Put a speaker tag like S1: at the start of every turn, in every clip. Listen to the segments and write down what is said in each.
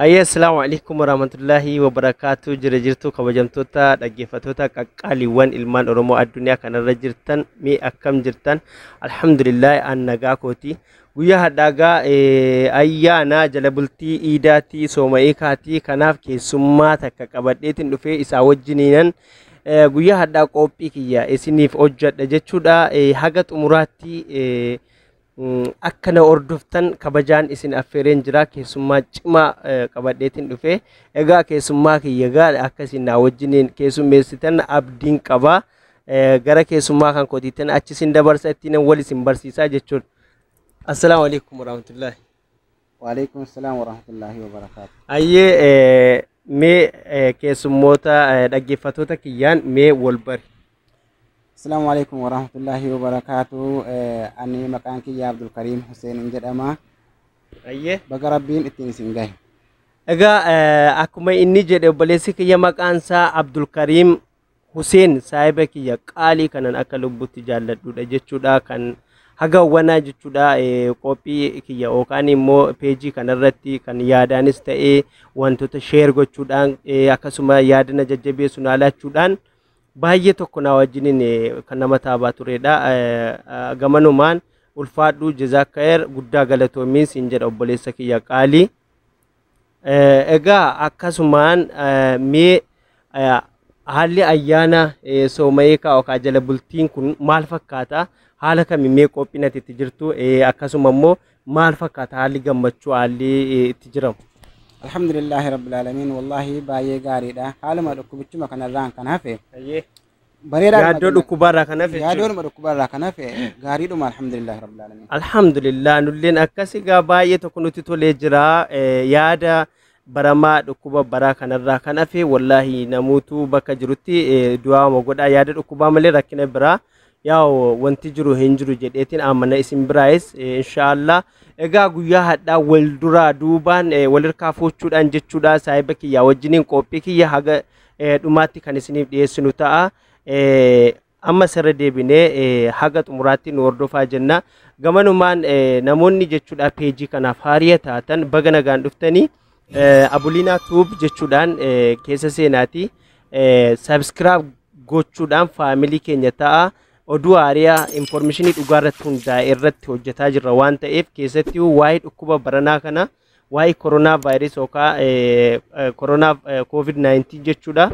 S1: Assalamu alaikum warahmatullahi wabarakatuh. Jirtu kabajamtoota dhaggeeffattoota qaqqaaliiwwan ilmaan Oromoo addunyaa kanarra jirtan mee akkam jirtan? Alhamdulillah an nagaa kooti. Guyyaa hadhaagaa ayyaana jala bultii iidaatii sooma'ee kaatii kanaaf keessummaa takka qabadheetiin dhufee isaa wajjiniinan guyyaa hadhaa qophii kiyya isiniif hojjedha jechuudha. Haga xumuraatti akkana ordoftan kabajaan isin affeereen jira keessummaa cimaa qabadheetiin dhufe egaa keessummaa kiyya akka isin na wajjiniin keessummeessitan abdiin qaba gara keessummaa kan kootiitan achi isin dabarsa ittiin wal isin barsiisaa jechuudha. Assalamu alaikum warahmatullahi.
S2: Wa alaikum assalam warahmatullahi wabarakatuh.
S1: Ayyee mee keessummoota dhaggeeffattoota kiyyaan mee wal bari.
S2: Assalamu alaikum warahmatullahi wabarakatuh. Ani maqaan kiyya Abdul Karim Hussein jedhama.
S1: Ayyee
S2: baga rabbiin ittiin isin gahe.
S1: Egaa akkuma inni jedhe obboleessi kiyya maqaan isaa Abdul Karim Hussein saahiba kiyya qaalii kanan akka lubbutti jaalladhuudha jechuudha kan hagawwanaa jechuudha. Qophii kiyya yookaan immoo peejii kanarratti kan yaadaanis ta'ee wantoota sheer gochuudhaan akkasuma yaadana jajjabeessu naalachuudhaan baay'ee tokko na wajjiniin kan nama taabaa turedha. Gamanumaan ulfaadhu jazaakair guddaa galatoomiin siin jedha obboleessa kiyya qaalii. Egaa akkasumaan mee haalli ayyaana sooma'ee yookaan jala bultiin kun maal fakkaata? Haala kami mee qophiin ati itti jirtu akkasuma immoo maal fakkaata haalli gammachuu haalli itti jiramu?
S2: Alhamdulillahi rabbil alamin wallahi baay'ee gaariidha. Haaluma dhukkubichuma kanarraan kan hafe bareedaa
S1: yaaddoo dhukkubarraa kan hafe
S2: yaaddoodhuma dhukkubarraa kan hafe gaariidhuma alhamdulillahi rabbil alamin.
S1: Alhamdulillah nulleen akkas egaa baay'ee tokko nuti tolee jira. Yaada baramaa dhukkuba baraa kanarraa kan hafe wallahi namuutu bakka jirutti du'aa godhaa yaada dhukkubaa malee rakkina biraa yaa'u wanti jiru hin jiru jedheetiin amana isin biraayis inshallah. Egaa guyyaa hadhaa wal duraa duubaan walirkaa fuuchuudhaan jechuudha saahiba kiyya wajjiniin qophii kiyya haga dhumaatti kan isiniif dhiyeessinu ta'a. Amma sirra deebinee haga xumuraatti nu hordofaa jenna. Gamanumaan namoonni jechuudha peejii kanaaf haariya taatan baga nagaan dhuftanii Abuliinaa Tuub jechuudhaan keessa seenaati subscribe gochuudhaan faamilii keenya ta'a. Oduu haariyaa informationii dhugaa irratti hundaa'e irratti hojjetaa jirra waan ta'eef keessatti waa'ee dhukkuba baranaa kana waa'ee koronaa vaayirasii yookaan koronaa COVID-19 jechuudha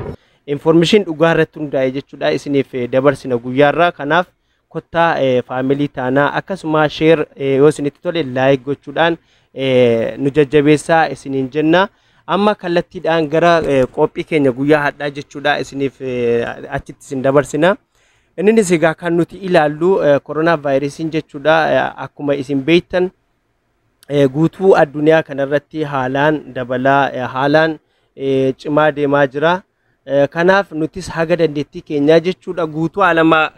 S1: information dhugaa irratti hundaa'e jechuudha isiniif dabarsina guyyaarraa. Kanaaf kottaa faamilii taanaa akkasuma share yoo isinitti tole like gochuudhaan nu jajjabeessaa isiniin jenna. Amma kallattiidhaan gara qophii keenya guyyaa hadhaa jechuudha isiniif achitti isin dabarsina. Inni sigaa kan nuti ilaallu koronaa vaayirasiin jechuudha akkuma isin beektan guutuu addunyaa kanarratti haalaan dabalaa haalaan cimaa deemaa jira. Kanaaf nutis haga dandeettii keenyaa jechuudha guutuu alamaa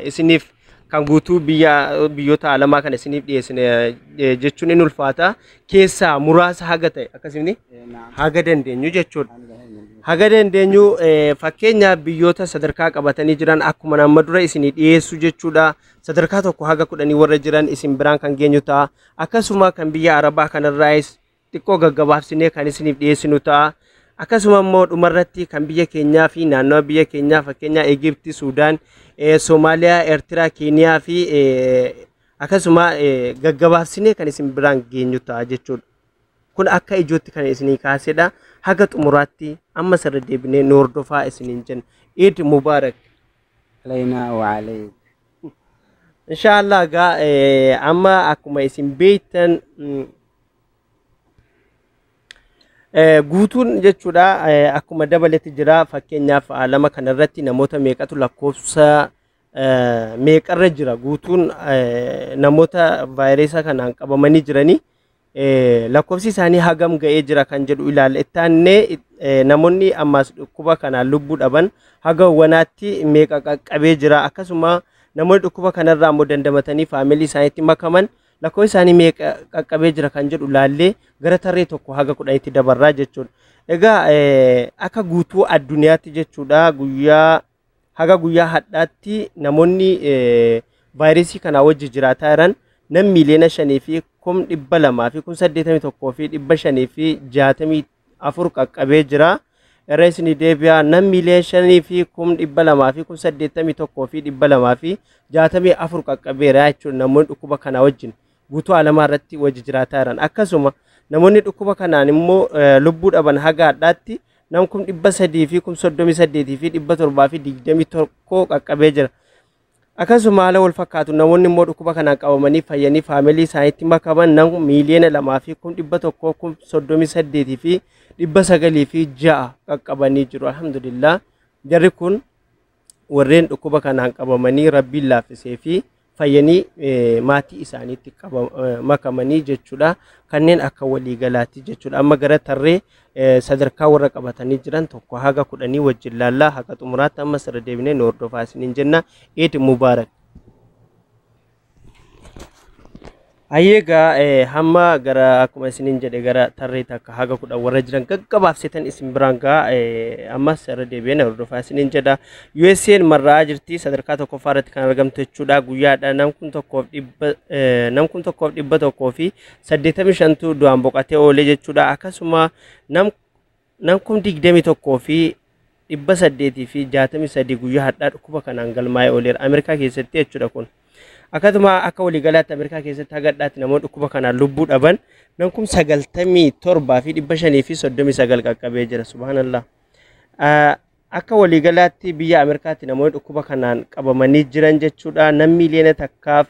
S1: isiniif kan guutuu biyyoota alamaa kan isiniif dhiyeessine jechuun in ulfaata keessaa muraasa haga ta'e akkasumni haga dandeenyu jechuudha. Haga dandeenyu fakkeenya biyyoota sadarkaa qabatanii jiran akkuma nama dura isinii dhiyeessu jechuudha. Sadarkaa tokko haga 10 warra jiran isin biraan kan geenyu ta'a. Akkasuma kan biyya Arabaa kanarraayis xiqqoo gaggabaabsinee kan isiniif dhiyeessinu ta'a. Akkasuma immoo dhumarratti kan biyya keenyaa fi naannoo biyya keenyaa fakkeenya Egypti, Suudaan, Soomaaliyaa, Eertiraa, Keeniyaa fi akkasuma gaggabaabsinee kan isin biraan geenyu ta'a jechuudha. Kun akka ijootti kan isinii kaasedha. Haga xumuraatti amma sirra deebinee nu hordofaa isiniin jenna. Eid Mubaarak.
S2: Alaynaa wa alayk.
S1: Inshallah gaa amma akkuma isin beektan guutuun jechuudha akkuma dabaletti jira. Fakkeenyaaf lama kanarratti namoota meeqatu lakkoofsa meeqarra jira guutuun namoota vaayirasii kanaan qabamanii jiranii lakkoofsi isaanii hagam ga'ee jira kan jedhu ilaalla. Ittaanee namoonni ammas dhukkuba kanaan lubbuu dhaban hagawwanaatti meeqa qaqqabee jira akkasuma namoonni dhukkuba kanarraa immoo dandamatanii faamilii isaaniitti makaman lakkoofsi isaanii meeqa qaqqabee jira kan jedhu ilaallee gara tarree tokko haga 10tti dabarraa jechuudha. Egaa akka guutuu addunyaatti jechuudha haga guyyaa hadhaatti namoonni vaayirasii kanaa wajji jiraataa jiran nam miliyoona 5 fi 200,000 fi 81 fi 560 afur qaqqabee jira. Irreesni deebi'aa nam miliyoona 5 fi 200 fi 81 fi 200 fi 64 qaqqabeera jechuudha. Namoonni dhukkuba kana wajjin guutuu alamaa irratti wajji jiraataa jiran. Akkasuma namoonni dhukkuba kanaan immoo lubbuu dhaban haga hadhaatti nam 300 fi 38 fi 721 qaqqabee jira. Akkasuma haala wal fakkaatu namoonni immoo dhukkuba kanaan qabamanii fayyanii faamilii isaaniitti makaman nam miliyoona 2 fi 138 fi 900 fi 6 qaqqabanii jiru. Alhamdulillah jarri kun warreen dhukkuba kanaan qabamanii rabbiin laaffisee fi fayyanii maatii isaaniitti makamanii jechuudha. Kanneen akka waliigalaatti jechuudha. Amma gara tarree sadarkaa warra qabatanii jiran tokko haga 10 wajjin laallaa haga xumuraatti amma sirra deebinee nu hordofaa isiniin jenna. Eid Mubaarak. Ayyeega hamma gara akkuma isiniin jedhe gara tarree takka haga 10 warra jiran gaggabaabsetan isin biraan gaa amma sirra deebinee hordofaa isiniin jedha. USA'n marraa jirti sadarkaa tokkoffaa irratti kan argamtu jechuudha. Guyyaadha nam kun tokkoof dhibba tokkoo fi 85tu du'aan boqatee oolee jechuudha. Akkasuma nam kun 21 fi 800 fi 63 guyyaa hadhaa dhukkuba kanaan galmaa'ee ooleera Ameerikaa keessatti jechuudha kun. Akkasuma akka waliigalaatti Ameerikaa keessatti haga hadhaatti namoonni dhukkuba kanaan lubbuu dhaban nam kun 97 fi 539 qaqqabee jira. Subhanallah. Akka waliigalaatti biyya Ameerikaatti namoonni dhukkuba kanaan qabamanii jiran jechuudha. Nam miliyoona takkaaf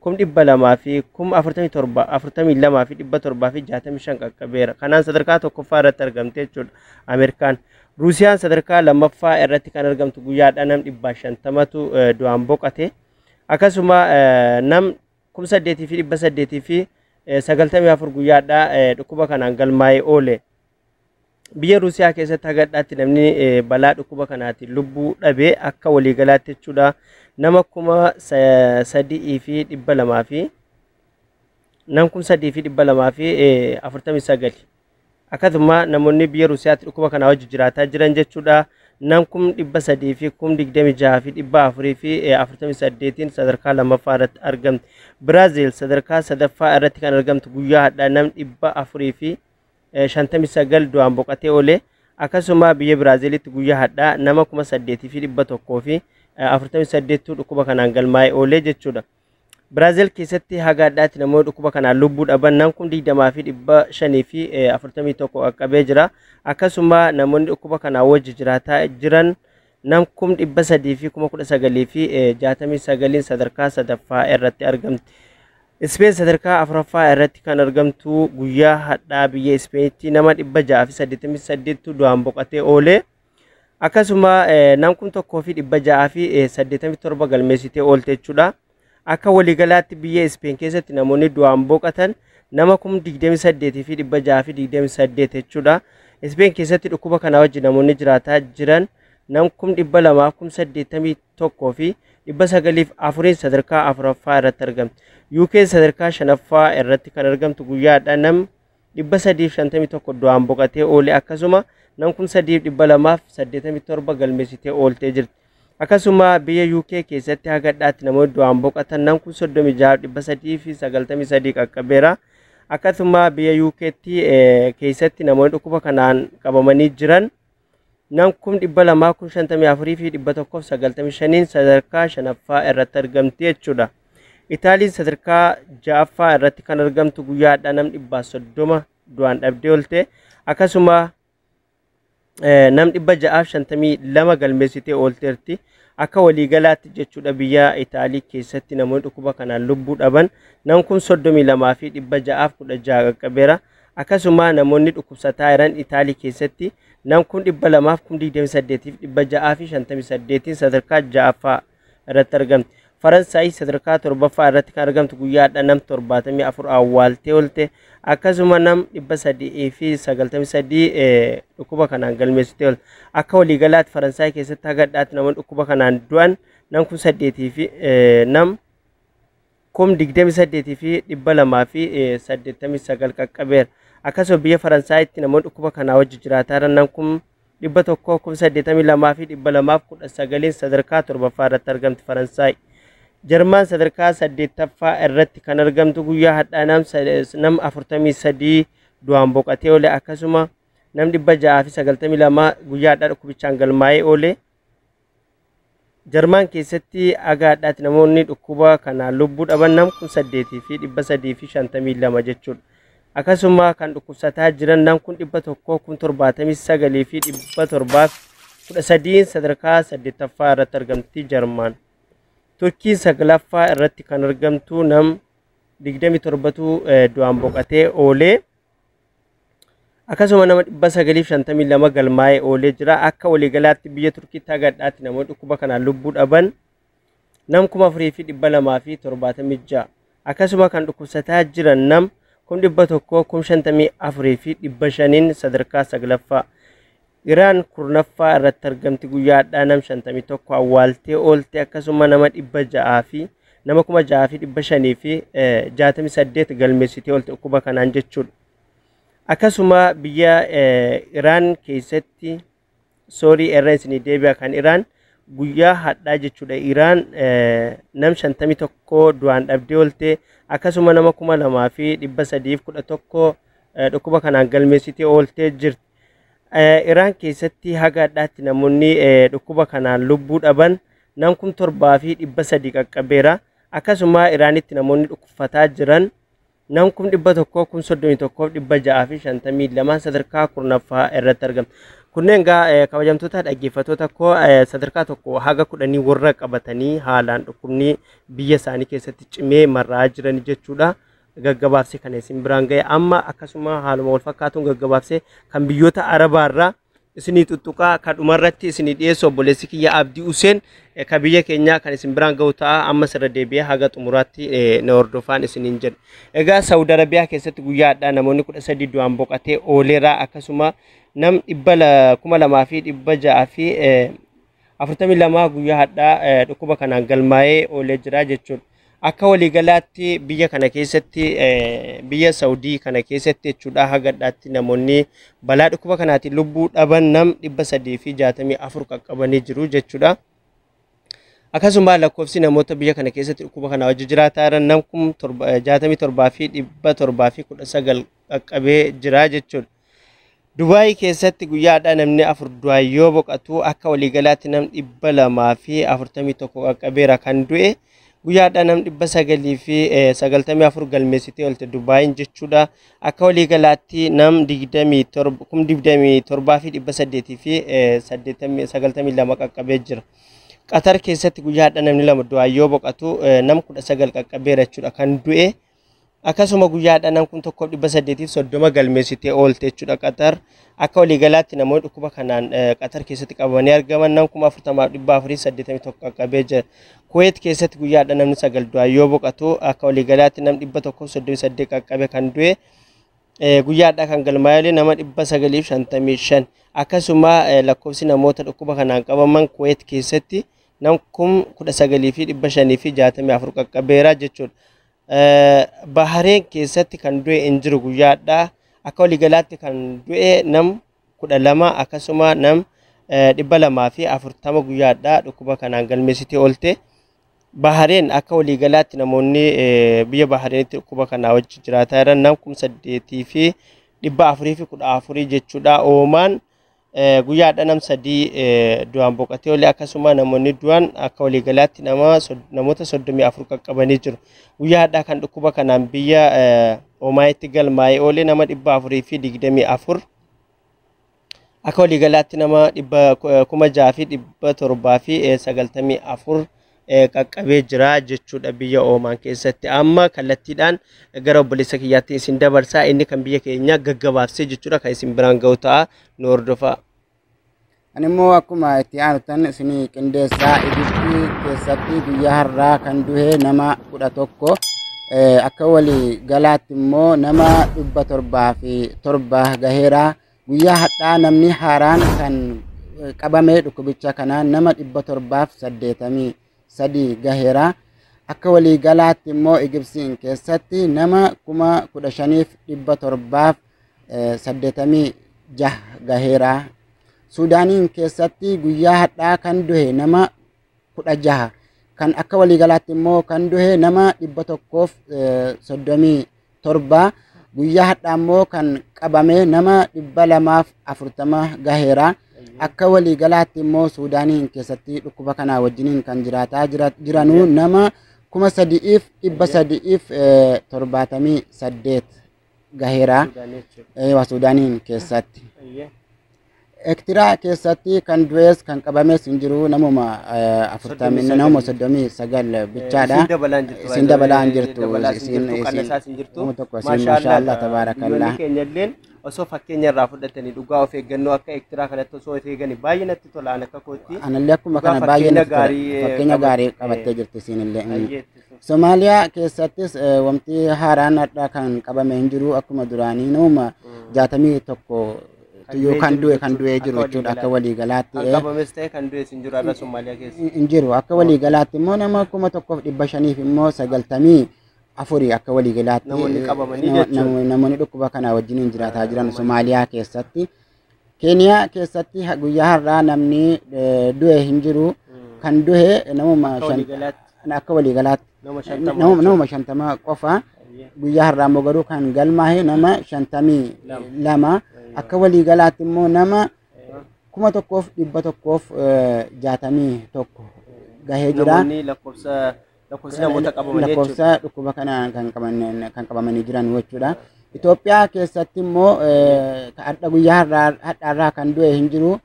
S1: 200 fi 42 fi 765 qaqqabeera. Kanaan sadarkaa tokkoffaa irratti argamte jechuudha Ameerikaan. Ruusiyaan sadarkaa lammaffaa irratti kan argamtu guyyaadha nam 150tu du'aan boqate. Akkasuma nam 8,800 fi 800 fi 94 guyyaadha dhukkuba kanaan galmaa'ee oole. Biyya Ruusiyaa keessatti haga hadhaatti namni balaa dhukkuba kanaatiin lubbuu dhabee akka waliigalaatti jechuudha. Nama 3,200 fi 200 fi nam 3,200 fi 249. Akkasuma namoonni biyya Ruusiyaatti dhukkuba kanaa wajji jiraataa jiran jechuudha. Nam 300 fi 26 fi 400 fi 48 sadarkaa lammaffaa irratti argamti. Biraazil sadarkaa sadaffaa irratti kan argamtu guyyaa hadhaa nam 400 fi 59 du'aan boqatee oole. Akkasuma biyya Biraazilitti guyyaa hadhaa nama 8,000 fi 100 fi 48tu dhukkuba kanaan galmaa'ee oole jechuudha. Biraazil keessatti haga hadhaatti namoonni dhukkuba kanaan lubbuu dhaban nam 20 fi 500 fi 41 qaqqabee jira. Akkasuma namoonni dhukkuba kanaa wajji jiraataa jiran nam 300 fi 19 fi 69 sadarkaa sadaffaa irratti argamti. Ispeen sadarkaa afuraffaa irratti kan argamtu guyyaa hadhaa biyya Ispeenitti nama 688 du'aan boqatee oole. Akkasuma nam 1 fi 687 galmeessitee oolte jechuudha. Akka waliigalaatti biyya Ispeen keessatti namoonni du'aan boqatan nama 28 fi 628 jechuudha. Ispeen keessatti dhukkuba kanaa wajji namoonni jiraataa jiran nam 281 fi 904 sadarkaa afuraffaa irratti argamti. UK sadarkaa shanaffaa irratti kan argamtu guyyaadha nam 351 du'aan boqatee oole. Akkasuma nam 3,287 galmeessitee oolte jirti. Akkasuma biyya UK keessatti haga hadhaatti namoonni du'aan boqatan nam 36,393 qaqqabeera. Akkasuma biyya UK'tti keessatti namoonni dhukkuba kanaan qabamanii jiran nam 254 fi 195 sadarkaa shanaffaa irratti argamti jechuudha. Itaaliin sadarkaa ja'affaa irratti kan argamtu guyyaadha nam 130 du'aan dhabdee oolte. Akkasuma nam 652 galmeessitee oolteerti. Akka waliigalaatti jechuudha biyya Itaalii keessatti namoonni dhukkuba kanaan lubbuu dhaban nam 32 fi 616 qaqqabeera. Akkasuma namoonni dhukkubsataa jiran Itaalii keessatti nam 228 fi 658 sadarkaa ja'affaa irratti argamti. Faransaay sadarkaa torbaffaa irratti kan argamtu guyyaadha nam 74 awwaaltee oolte. Akkasuma nam 300 fi 93 dhukkuba kanaan galmeessitee oolte. Akka waliigalaatti Faransaay keessatti haga hadhaatti namoonni dhukkuba kanaan du'an nam 8 fi nam 28 fi 200 fi 89 qaqqabeera. Akkasuma biyya Faransaaytti namoonni dhukkuba kanaa wajji jiraataa jiran nam 182 fi 219 sadarkaa torbaffaa irratti argamti Faransaay. Jarmaan sadarkaa 8ffaa irratti kan argamtu guyyaa hadhaa nam 43 du'aan boqatee oole. Akkasuma nam 692 guyyaadhaa dhukkubichaan galmaa'ee oole. Jarman keessatti agaadhaatti namoonni dhukkuba kanaan lubbuu dhaban nam 8,352 jechuudha. Akkasuma kan dhukkubsataa jiran nam 179,713 sadarkaa 8ffaa irratti argamti Jarman. Turkii 9ffaa irratti kan argamtu nam 27tu du'aan boqatee oolee. Akkasuma nama 952 galmaa'ee oolee jira. Akka waliigalaatti biyya Turkiitti agaadhaatti namoonni dhukkuba kanaan lubbuu dhaban nam 4,276. Akkasuma kan dhukkubsataa jiran nam 154,500 sadarkaa 9ffaa. Iraan 10ffaa irratti argamti guyyaadhaa nam 51 awwaaltee oolte. Akkasuma nama 600 fi nama 6,568 galmeessitee oolte dhukkuba kanaan jechuudha. Akkasuma biyya Iraan keessatti irra isinii deebi'a kan Iraan guyyaa hadhaa jechuudha. Iraan nam 51 du'aan dhabdee oolte. Akkasuma nama 2,311 dhukkuba kanaan galmeessitee ooltee jirti. Iraan keessatti haga hadhaatti namoonni dhukkuba kanaan lubbuu dhaban nam 7,300 qaqqabeera. Akkasuma Iraanitti namoonni dhukkubsataa jiran nam 131,652 sadarkaa 10ffaa irratti argamu. Kunneen kabajamtoota dhaggeeffattoota koo sadarkaa tokko haga 10 warra qabatanii haalaan dhukkubni biyya isaanii keessatti cimee marraa jiran jechuudha. Gaggabaabsee kan isin biraan ga'e amma akkasuma haaluma wal fakkaatuun gaggabaabsee kan biyyoota Arabaarraa isinii tuttuqaa kan dhumarratti isinii dhiyeessu obboleessi kiyya Abdii Huseen kan biyya keenyaa kan isin biraan ga'u ta'a. Amma sirra deebi'ee haga xumuraatti na hordofaan isiniin jedha. Egaa Saudi Arabiyaa keessatti guyyaa hadhaa namoonni 13 du'aan boqatee ooleera. Akkasuma nam 2,642 guyyaa hadhaa dhukkuba kanaan galmaa'ee oolee jira jechuudha. Akka waliigalaatti biyya kana keessatti biyya Saudii kana keessatti jechuudha haga hadhaatti namoonni balaa dhukkuba kanaatiin lubbuu dhaban nam 364 qaqqabanii jiru jechuudha. Akkasuma lakkoofsi namoota biyya kana keessatti dhukkuba kana wajji jiraataa jiran nam 67,719 qaqqabee jira jechuudha. Dubaay keessatti guyyaa hadhaa namni 4 du'aa yoo boqatu akka waliigalaatti nam 241 qaqqabeera kan du'e. Guyyaa hadhaa nam 994 galmeessitee oolte Dubaayin jechuudha. Akka waliigalaatti nam 27,892 qaqqabee jira. Qatar keessatti guyyaa hadhaa namni 2 du'aa yoo boqatu nam 19 qaqqabeera jechuudha kan du'e. Akkasuma guyyaa hadhaa nam 1,830 galmeessitee oolte jechuudha Qatar. Akka waliigalaatti namoonni dhukkuba kanaan Qatar keessatti qabamanii argaman nam 40,481 qaqqabee jira. Kuwait keessatti guyyaa hadhaa namni 9 du'aa yoo boqatu akka waliigalaatti nam 138 qaqqabe kan du'e. Guyyaa hadhaa kan galmaa'ee nama 955. Akkasuma lakkoofsi namoota dhukkuba kanaan qabaman Kuwait keessatti nam 19,564 qaqqabeera jechuudha. Bahareen keessatti kan du'e hin jiru guyyaa hadhaa. Akka waliigalaatti kan du'e nam 12 akkasuma nam 240 guyyaa hadhaa dhukkuba kanaan galmeessitee oolte. Bahareen akka waliigalaatti namoonni biyya Bahareenitti dhukkuba kanaa wajji jiraataa jiran nam 8,414 jechuudha. Oomaan guyyaa hadhaa nam 3 du'aan boqatee oolee. Akkasuma namoonni du'an akka waliigalaatti namoota 34 qaqqabanii jiru. Guyyaa hadhaa kan dhukkuba kanaan biyya Omaayitti galmaa'ee oolee nama 424. Akka waliigalaatti nama 6,794 qaqqabee jira jechuudha biyya Oomaan keessatti. Amma kallattiidhaan gara obboleessa kiyyaatti isin dabarsaa. Inni kan biyya keenya gaggabaabsee jechuudha kan isin biraan ga'u ta'a. Nu hordofaa.
S2: Animmoo akkuma itti aanutan isinii qindeessaa Ijiptii keessatti guyyaa har'aa kan du'e nama 11. Akka walii galaatti immoo nama 707 gaheera. Guyyaa hadhaa namni haaraan kan qabame dhukkubicha kanaan nama 783 gaheera. Akka walii galaatti immoo Igibsiin keessatti nama 15,786 gaheera. Suudaaniin keessatti guyyaa hadhaa kan du'e nama 16. Kan akka walii galaatti immoo kan du'e nama 137. guyyaa hadhaa immoo kan qabame nama 240 gaheera. Akka walii galaatti immoo Suudaaniin keessatti dhukkuba kana wajjiniin kan jiraataa jiranuu nama 3,378 gaheera Suudaaniin keessatti. Ektiraa keessatti kan du'es kan qabames hin jiru namuma 39 bichaadha. Isin dabalaan jirtu. Maashaallah tabaarakallah. Osoo fakkeenya irraa fudhatanii dhugaa of eeggannoo akka ektiraa kanatti osoo of eeganii baay'ee natti tola akka kootti. Anallee akkuma kana baay'ee natti tola. Fakkeenya gaarii qabattee jirti isinillee. Somaaliyaa keessattis wanti haaraan hadhaa kan qabame hin jiru akkuma duraanii nama 61 kan du'e jiru jechuudha akka walii galaatti.
S1: Qabames ta'e kan du'e hin jiru Somaaliyaa keessa.
S2: Hin jiru akka walii galaatti immoo nama 1,500 immoo 90 afurii akka walii galaatti namoonni dhukkuba kana wajjin jiraataa jiran Somaaliyaa keessatti. Keeniyaa keessatti guyyaa har'aa namni du'e hin jiru kan du'e namuma akka walii galaatti nama 50 qofa. Guyyaa har'aa immoo garuu kan galmaa'e nama 52 akka walii galaatti immoo nama 1,161 gahee jira. Lakkoofsa dhukkuba kana kan qabamanii jiran jechuudha. Itoophiyaa keessatti immoo hadha guyyaa har'aa kan du'e hin jiru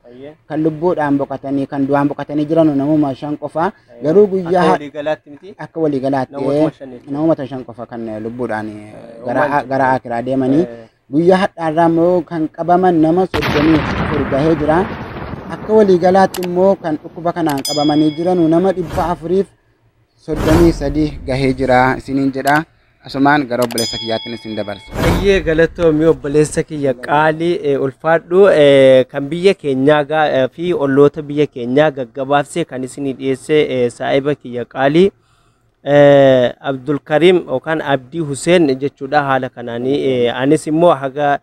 S2: kan lubbuudhaan boqotanii kan du'aan boqotanii jiran namuma 5 qofa. Garuu guyyaa akka walii galaatti namuma 5 qofa kan lubbuudhaan gara akiraa deemanii. Guyyaa har'aa immoo kan qabaman nama 34 gahee jira. Akka walii galaatti immoo kan dhukkuba kanaan qabamanii jiran nama 433 gahee jira isiniin jedha. Asumaan gara obboleessa kiyyaatti isin dabarsa.
S1: Baay'ee galatoomii obboleessa kiyya qaalii ulfaadhu kan biyya keenyaa fi olloota biyya keenyaa gaggabaabsee kan isin dhiyeesse saahiba kiyya qaalii Abdul Karim yookaan Abdii Hussein jechuudha haala kanaanii anis immoo haga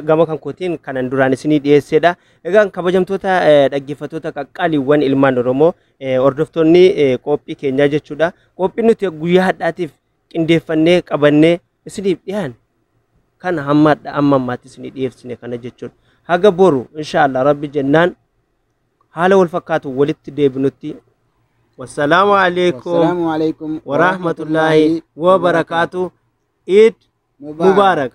S1: gama kan kootiin kanan duraan isin dhiyeessedha. Egaan kabajamtoota dhaggeeffattoota qaqqaaliiwwan ilmaan Oromoo hordoftoonni qophii keenyaa jechuudha. Qophiin nuti guyyaa hadhaatiif qindeeffannee qabannee isiniif dhiyaan kana hamma ammaatti isin dhiyeessine kana jechuudha. Haga boru inshallah rabbi jennaan haala wal fakkaatu walitti deebinutti. والسلام عليكم ورحمة الله وبركاته. عيد مبارك.